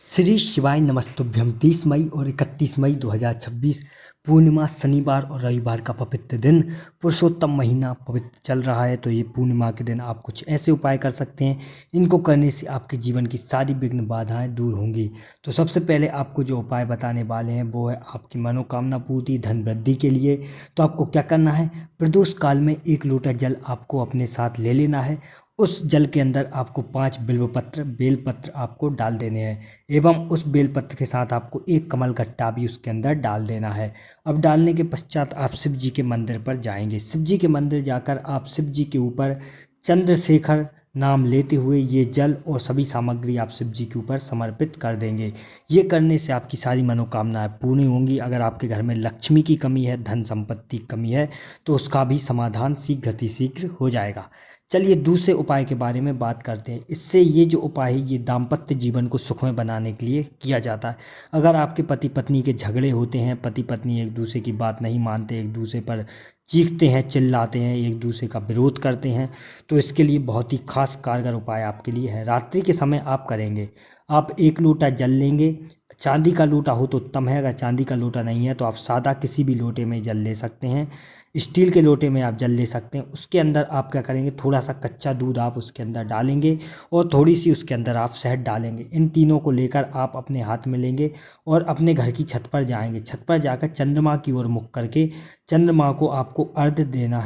श्री शिवाय नमस्तुभ्यम। 30 मई और 31 मई 2026 पूर्णिमा शनिवार और रविवार का पवित्र दिन, पुरुषोत्तम महीना पवित्र चल रहा है। तो ये पूर्णिमा के दिन आप कुछ ऐसे उपाय कर सकते हैं, इनको करने से आपके जीवन की सारी विघ्न बाधाएं दूर होंगी। तो सबसे पहले आपको जो उपाय बताने वाले हैं वो है आपकी मनोकामना पूर्ति, धन वृद्धि के लिए। तो आपको क्या करना है, प्रदोष काल में 1 लोटा जल आपको अपने साथ ले लेना है। उस जल के अंदर आपको 5 बेलपत्र आपको डाल देने हैं एवं उस बेलपत्र के साथ आपको 1 कमल गट्टा भी उसके अंदर डाल देना है। अब डालने के पश्चात आप शिव जी के मंदिर पर जाएंगे। शिव जी के मंदिर जाकर आप शिव जी के ऊपर चंद्रशेखर नाम लेते हुए ये जल और सभी सामग्री आप शिव जी के ऊपर समर्पित कर देंगे। ये करने से आपकी सारी मनोकामनाएं पूर्ण होंगी। अगर आपके घर में लक्ष्मी की कमी है, धन संपत्ति की कमी है, तो उसका भी समाधान शीघ्र हो जाएगा। चलिए दूसरे उपाय के बारे में बात करते हैं। इससे ये जो उपाय है ये दाम्पत्य जीवन को सुखमय बनाने के लिए किया जाता है। अगर आपके पति पत्नी के झगड़े होते हैं, पति पत्नी एक दूसरे की बात नहीं मानते, एक दूसरे पर चीखते हैं, चिल्लाते हैं, एक दूसरे का विरोध करते हैं, तो इसके लिए बहुत ही खास कारगर उपाय आपके लिए है। रात्रि के समय आप करेंगे, आप 1 लोटा जल लेंगे। चांदी का लोटा हो तो उत्तम है, अगर चांदी का लोटा नहीं है तो आप सादा किसी भी लोटे में जल ले सकते हैं। स्टील के लोटे में आप जल ले सकते हैं। उसके अंदर आप क्या करेंगे, थोड़ा सा कच्चा दूध आप उसके अंदर डालेंगे और थोड़ी सी उसके अंदर आप शहद डालेंगे। इन तीनों को लेकर आप अपने हाथ में लेंगे और अपने घर की छत पर जाएंगे। छत पर जाकर चंद्रमा की ओर मुख करके चंद्रमा को आपको अर्घ्य देना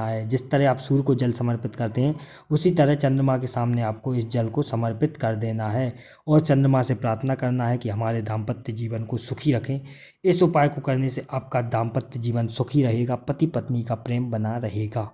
है। जिस तरह आप सूर्य को जल समर्पित करते हैं उसी तरह चंद्रमा के सामने आपको इस जल को समर्पित कर देना है और चंद्रमा से प्रार्थना करना है कि हमारे दाम्पत्य जीवन को सुखी रखें। इस उपाय को करने से आपका दाम्पत्य जीवन सुखी रहेगा, पति पत्नी का प्रेम बना रहेगा।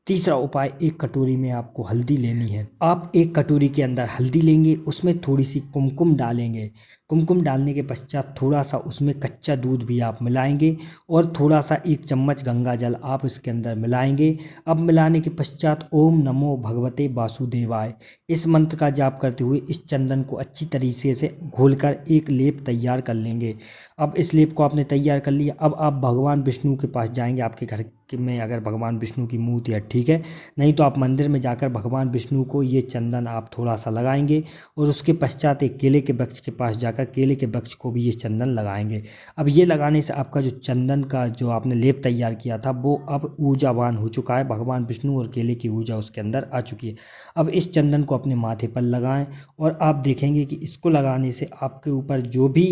तीसरा उपाय, 1 कटोरी में आपको हल्दी लेनी है। आप 1 कटोरी के अंदर हल्दी लेंगे, उसमें थोड़ी सी कुमकुम डालेंगे। कुमकुम डालने के पश्चात थोड़ा सा उसमें कच्चा दूध भी आप मिलाएंगे और थोड़ा सा 1 चम्मच गंगा जल आप इसके अंदर मिलाएंगे। अब मिलाने के पश्चात ओम नमो भगवते वासुदेवाय इस मंत्र का जाप करते हुए इस चंदन को अच्छी तरीके से घोलकर एक लेप तैयार कर लेंगे। अब इस लेप को आपने तैयार कर लिया। अब आप भगवान विष्णु के पास जाएंगे। आपके घर में अगर भगवान विष्णु की मूर्ति है ठीक है, नहीं तो आप मंदिर में जाकर भगवान विष्णु को ये चंदन आप थोड़ा सा लगाएंगे और उसके पश्चात एक केले के वृक्ष के पास जाकर केले के वृक्ष को भी ये चंदन लगाएंगे। अब ये लगाने से आपका जो चंदन का जो आपने लेप तैयार किया था वो अब ऊर्जावान हो चुका है। भगवान विष्णु और केले की ऊर्जा उसके अंदर आ चुकी है। अब इस चंदन को अपने माथे पर लगाएं और आप देखेंगे कि इसको लगाने से आपके ऊपर जो भी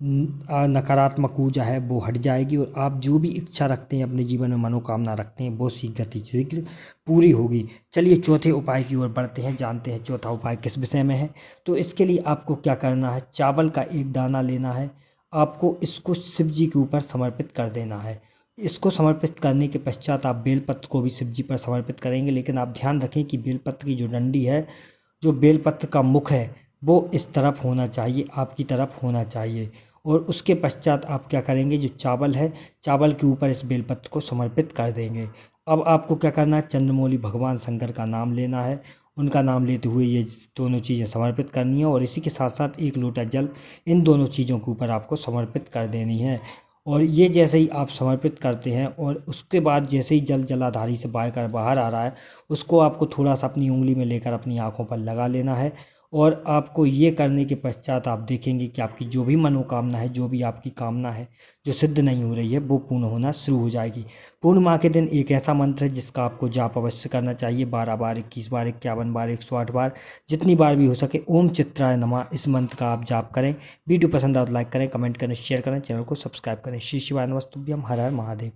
नकारात्मक ऊर्जा है वो हट जाएगी और आप जो भी इच्छा रखते हैं, अपने जीवन में मनोकामना रखते हैं, वो शीघ्र पूरी होगी। चलिए चौथे उपाय की ओर बढ़ते हैं, जानते हैं चौथा उपाय किस विषय में है। तो इसके लिए आपको क्या करना है, चावल का 1 दाना लेना है। आपको इसको शिव जी के ऊपर समर्पित कर देना है। इसको समर्पित करने के पश्चात आप बेलपत्र को भी शिव जी पर समर्पित करेंगे, लेकिन आप ध्यान रखें कि बेलपत्र की जो डंडी है, जो बेलपत्र का मुख है, वो इस तरफ होना चाहिए, आपकी तरफ होना चाहिए। और उसके पश्चात आप क्या करेंगे, जो चावल है, चावल के ऊपर इस बेलपत्र को समर्पित कर देंगे। अब आपको क्या करना है, चंद्रमौली भगवान शंकर का नाम लेना है। उनका नाम लेते हुए ये दोनों चीज़ें समर्पित करनी है और इसी के साथ साथ 1 लोटा जल इन दोनों चीज़ों के ऊपर आपको समर्पित कर देनी है। और ये जैसे ही आप समर्पित करते हैं और उसके बाद जैसे ही जल जलाधारी से बाहर आ रहा है, उसको आपको थोड़ा सा अपनी उंगली में लेकर अपनी आँखों पर लगा लेना है। और आपको ये करने के पश्चात आप देखेंगे कि आपकी जो भी मनोकामना है, जो भी आपकी कामना है जो सिद्ध नहीं हो रही है, वो पूर्ण होना शुरू हो जाएगी। पूर्णिमा के दिन एक ऐसा मंत्र है जिसका आपको जाप अवश्य करना चाहिए। 12 बार, 21 बार, 51 बार, 108 बार, जितनी बार भी हो सके। ओम चित्राय नमः इस मंत्र का आप जाप करें। वीडियो पसंद आए तो लाइक करें, कमेंट करें, शेयर करें, चैनल को सब्सक्राइब करें। श्री शिवाय नमस्तुभ्यम। हर हर महादेव।